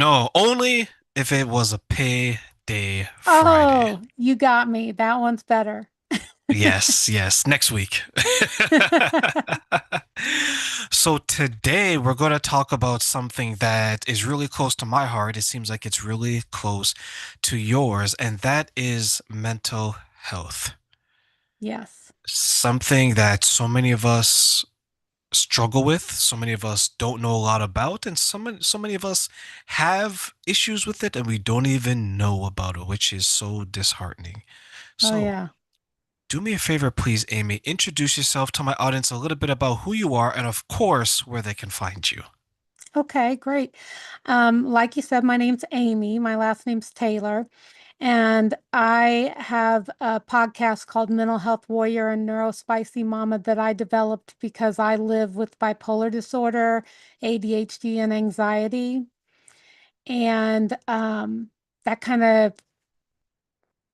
No, only if it was a payday Friday. Oh, you got me. That one's better. Yes, yes, next week. So today we're going to talk about something that is really close to my heart. It seems like it's really close to yours, and that is mental health. Yes. Something that so many of us struggle with, so many of us don't know a lot about, and so many of us have issues with it and we don't even know about it, which is so disheartening. Oh, So, yeah. do me a favor, please, Amy. Introduce yourself to my audience a little bit about who you are and, of course, where they can find you. Okay, great. Like you said, my name's Amy. My last name's Taylor. And I have a podcast called Mental Health Warrior and Neurospicy Mama that I developed because I live with bipolar disorder, ADHD, and anxiety. And that kind of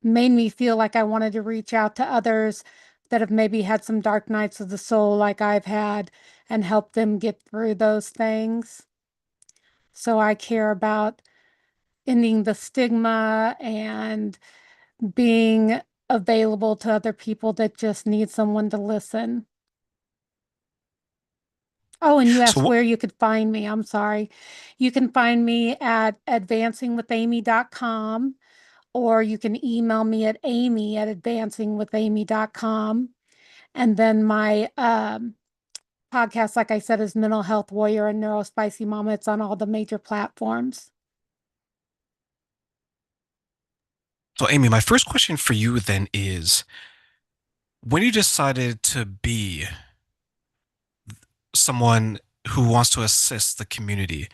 made me feel like I wanted to reach out to others that have maybe had some dark nights of the soul like I've had and help them get through those things. So I care about ending the stigma and being available to other people that just need someone to listen. Oh, and you So, asked where you could find me. I'm sorry. You can find me at advancingwithamy.com, or you can email me at amy@advancingwithamy.com. And then my podcast, like I said, is Mental Health Warrior and Neurospicy Mama. It's on all the major platforms. so Amy, my first question for you then is when you decided to be someone who wants to assist the community,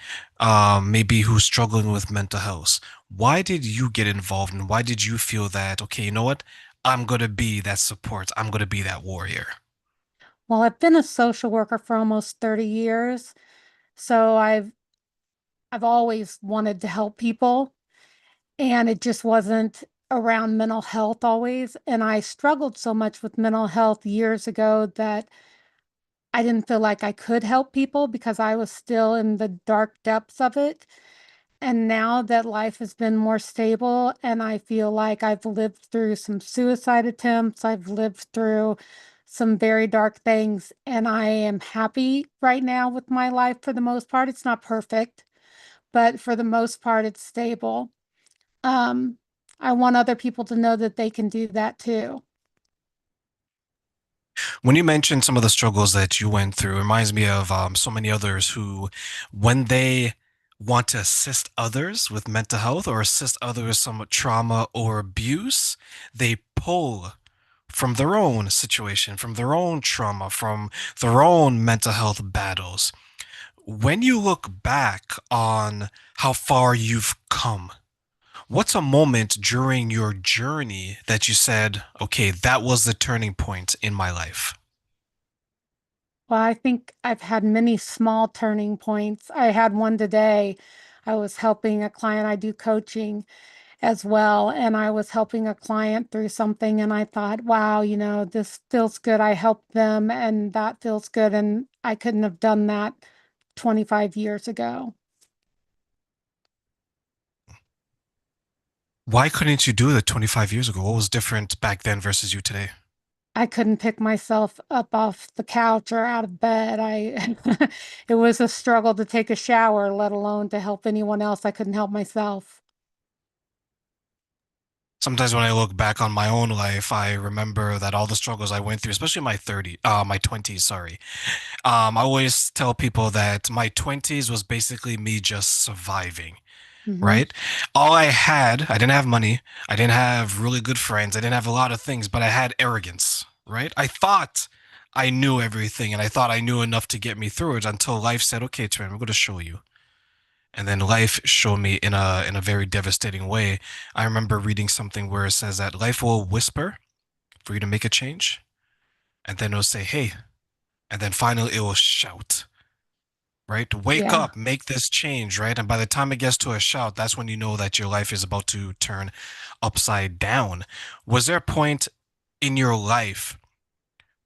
maybe who's struggling with mental health, why did you get involved and why did you feel that, okay, you know what? I'm going to be that support. I'm going to be that warrior. Well, I've been a social worker for almost 30 years, so I've always wanted to help people, and it just wasn't around mental health always. And I struggled so much with mental health years ago that I didn't feel like I could help people because I was still in the dark depths of it. And now that life has been more stable and I feel like I've lived through some suicide attempts, I've lived through some very dark things, and I am happy right now with my life for the most part. It's not perfect, but for the most part, it's stable. Um, I want other people to know that they can do that too. When you mentioned some of the struggles that you went through, it reminds me of so many others who, when they want to assist others with mental health or assist others with some trauma or abuse, they pull from their own situation, from their own trauma, from their own mental health battles. When you look back on how far you've come, what's a moment during your journey that you said, okay, that was the turning point in my life? Well, I think I've had many small turning points. I had one today. I was helping a client, I do coaching as well, and I was helping a client through something, and I thought, wow, this feels good. I helped them, and that feels good. And I couldn't have done that 25 years ago. Why couldn't you do it 25 years ago? What was different back then versus you today? I couldn't pick myself up off the couch or out of bed. It was a struggle to take a shower, let alone to help anyone else. I couldn't help myself. Sometimes when I look back on my own life, I remember that all the struggles I went through, especially my 20s, sorry. I always tell people that my 20s was basically me just surviving, Hmm. right? I didn't have money. I didn't have really good friends. I didn't have a lot of things, but I had arrogance, right? I thought I knew everything and I thought I knew enough to get me through it until life said, okay, Trent, we're going to show you. And then life showed me in a very devastating way. I remember reading something where it says that life will whisper for you to make a change, and then it'll say, "Hey," and then finally it will shout, right? Wake Yeah. up, make this change, right? And by the time it gets to a shout, that's when you know that your life is about to turn upside down. Was there a point in your life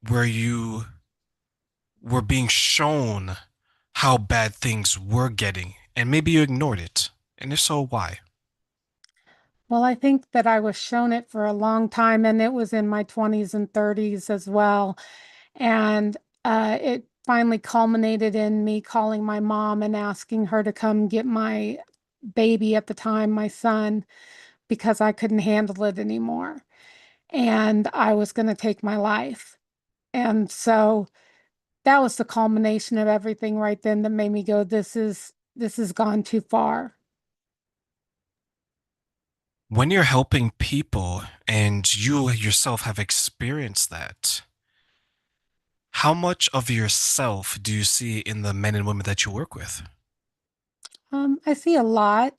where you were being shown how bad things were getting, and maybe you ignored it? And if so, why? Well, I think that I was shown it for a long time, and it was in my 20s and 30s as well. And it finally culminated in me calling my mom and asking her to come get my baby at the time, my son, because I couldn't handle it anymore. And I was going to take my life. And so that was the culmination of everything right then that made me go, this has gone too far. When you're helping people and you yourself have experienced that, how much of yourself do you see in the men and women that you work with? I see a lot.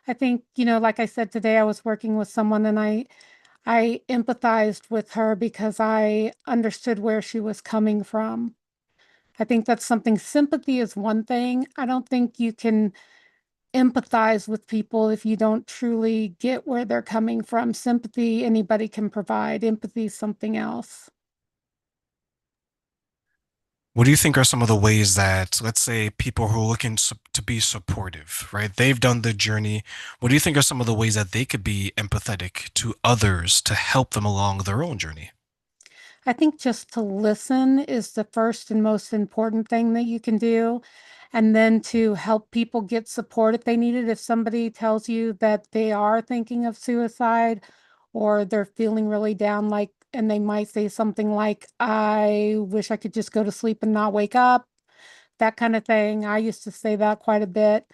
I think, like I said today, I was working with someone and I empathized with her because I understood where she was coming from. I think that's something. Sympathy is one thing. I don't think you can empathize with people if you don't truly get where they're coming from. Sympathy, anybody can provide. Empathy is something else. What do you think are some of the ways that, let's say, people who are looking to be supportive, right? They've done the journey. What do you think are some of the ways that they could be empathetic to others to help them along their own journey? I think just to listen is the first and most important thing that you can do. And then to help people get support if they need it. If somebody tells you that they are thinking of suicide or they're feeling really down, like, and they might say something like, I wish I could just go to sleep and not wake up, that kind of thing. I used to say that quite a bit.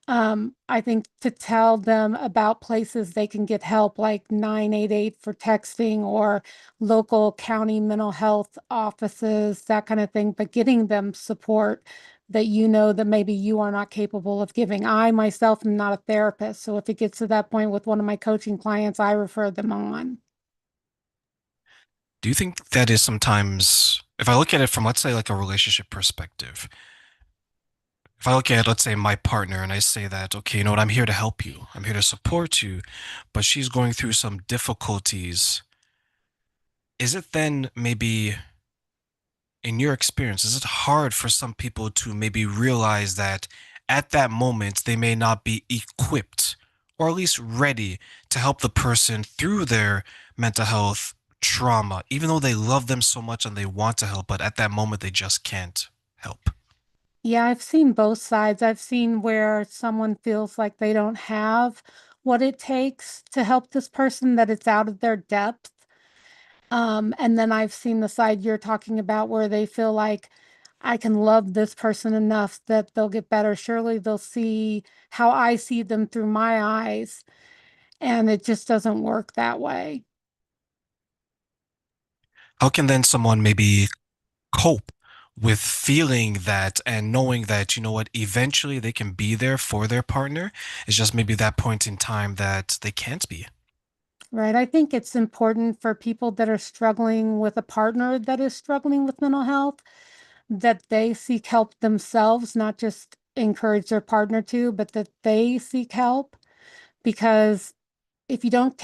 I think to tell them about places they can get help, like 988 for texting or local county mental health offices, that kind of thing, but getting them support that that maybe you are not capable of giving. I myself am not a therapist, so if it gets to that point with one of my coaching clients, I refer them on. Do you think that is sometimes, if I look at it from, let's say, like a relationship perspective, if I look at, let's say, my partner and I say that, okay, you know what, I'm here to help you, I'm here to support you, but she's going through some difficulties, is it then maybe, in your experience, is it hard for some people to maybe realize that at that moment they may not be equipped or at least ready to help the person through their mental health trauma, even though they love them so much and they want to help, but at that moment they just can't help? Yeah, I've seen both sides. I've seen where someone feels like they don't have what it takes to help this person, that it's out of their depth. And then I've seen the side you're talking about where they feel like I can love this person enough that they'll get better. Surely they'll see how I see them through my eyes, and it just doesn't work that way. How can then someone maybe cope with feeling that and knowing that, you know what, eventually they can be there for their partner? It's just maybe that point in time that they can't be. Right. I think it's important for people that are struggling with a partner that is struggling with mental health that they seek help themselves, not just encourage their partner to, but that they seek help. Because if you don't